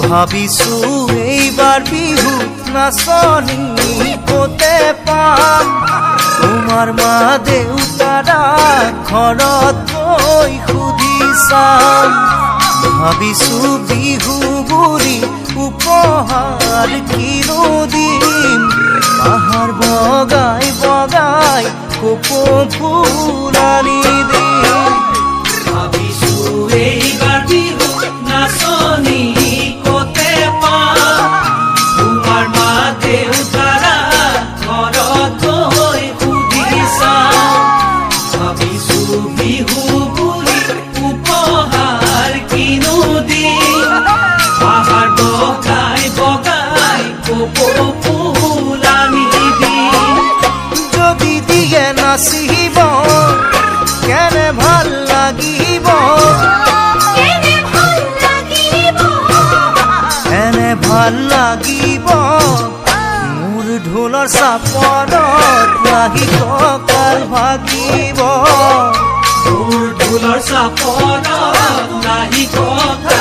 ভাবিছো এইবাৰ বিহু নাচনি ক'তে পাম তোমাৰ মা দেউতাৰা ঘৰত গৈ সুধি চাম ভাবিছো বিহু বুলি উপহাৰ কিনো দিম পাহাৰ বগাই বগাই কপৌ ফুল আনি দিম ভাবিছো এইবাৰ বিহু নাচনি ক'তে পাম তোমাৰ মা দেউতাৰা ঘৰত গৈ সুধি চাম ভাবিছো বিহু বুলি উপহাৰ কিনো দিম পাহাৰ বগাই বগাই কপৌ ফুল আনি দিম যদি দিয়ে নাচিব কেনে ভাল লাগিব এনে ভাল লাগিব মোৰ ঢোলৰ চাপৰত লাগি কঁকাল ভাগিব মোৰ ঢোলৰ চাপৰত লাগি কঁকাল